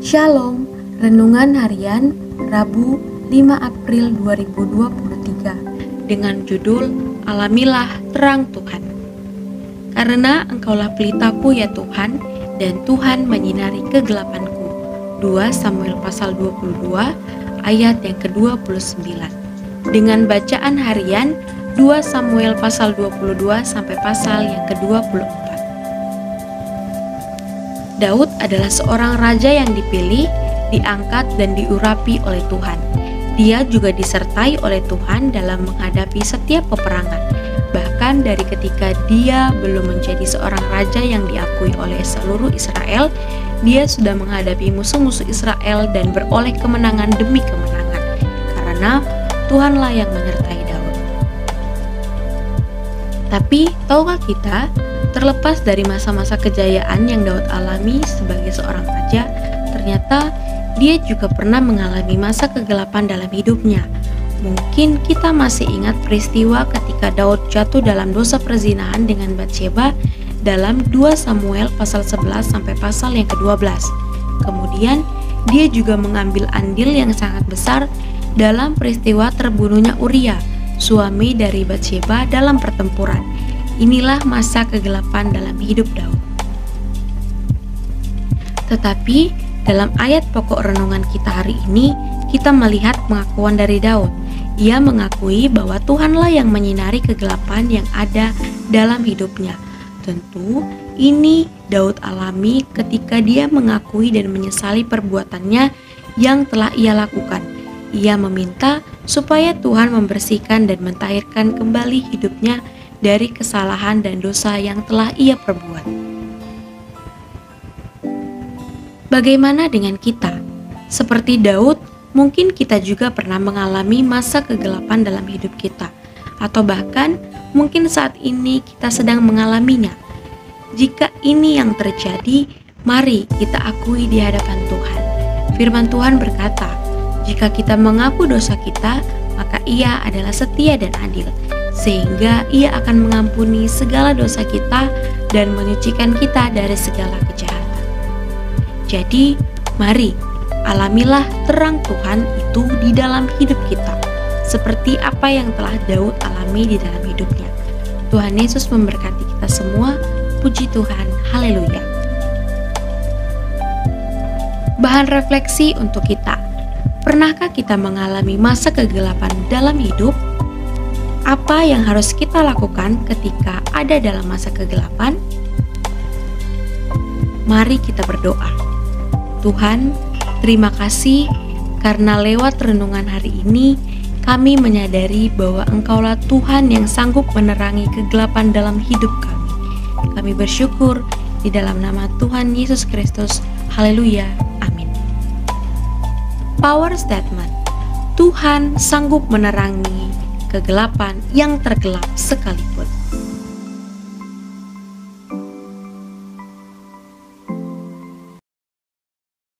Shalom, Renungan Harian Rabu 5 April 2023 dengan judul Alamilah Terang Tuhan. Karena Engkaulah pelitaku ya Tuhan, dan Tuhan menyinari kegelapanku. 2 Samuel pasal 22 ayat yang ke-29. Dengan bacaan harian 2 Samuel pasal 22 sampai pasal yang ke-24. Daud adalah seorang raja yang dipilih, diangkat dan diurapi oleh Tuhan. Dia juga disertai oleh Tuhan dalam menghadapi setiap peperangan. Bahkan dari ketika dia belum menjadi seorang raja yang diakui oleh seluruh Israel, dia sudah menghadapi musuh-musuh Israel dan beroleh kemenangan demi kemenangan. Karena Tuhanlah yang menyertai Daud. Tapi, tahukah kita, terlepas dari masa-masa kejayaan yang Daud alami sebagai seorang raja, ternyata dia juga pernah mengalami masa kegelapan dalam hidupnya. Mungkin kita masih ingat peristiwa ketika Daud jatuh dalam dosa perzinahan dengan Batsheba dalam 2 Samuel pasal 11 sampai pasal yang ke-12. Kemudian, dia juga mengambil andil yang sangat besar dalam peristiwa terbunuhnya Uria, suami dari Batsheba dalam pertempuran. Inilah masa kegelapan dalam hidup Daud. Tetapi dalam ayat pokok renungan kita hari ini, kita melihat pengakuan dari Daud. Ia mengakui bahwa Tuhanlah yang menyinari kegelapan yang ada dalam hidupnya. Tentu ini Daud alami ketika dia mengakui dan menyesali perbuatannya yang telah ia lakukan. Ia meminta supaya Tuhan membersihkan dan mentahirkan kembali hidupnya dari kesalahan dan dosa yang telah ia perbuat. Bagaimana dengan kita? Seperti Daud, mungkin kita juga pernah mengalami masa kegelapan dalam hidup kita, atau bahkan mungkin saat ini kita sedang mengalaminya. Jika ini yang terjadi, mari kita akui di hadapan Tuhan. Firman Tuhan berkata, jika kita mengaku dosa kita, maka Ia adalah setia dan adil, sehingga Ia akan mengampuni segala dosa kita dan menyucikan kita dari segala kejahatan. Jadi, mari alamilah terang Tuhan itu di dalam hidup kita, seperti apa yang telah Daud alami di dalam hidupnya. Tuhan Yesus memberkati kita semua. Puji Tuhan, haleluya. Bahan refleksi untuk kita. Pernahkah kita mengalami masa kegelapan dalam hidup? Apa yang harus kita lakukan ketika ada dalam masa kegelapan? Mari kita berdoa. Tuhan, terima kasih karena lewat renungan hari ini kami menyadari bahwa Engkaulah Tuhan yang sanggup menerangi kegelapan dalam hidup kami. Kami bersyukur di dalam nama Tuhan Yesus Kristus. Haleluya. Amin. Power statement. Tuhan sanggup menerangi kegelapan yang tergelap sekalipun.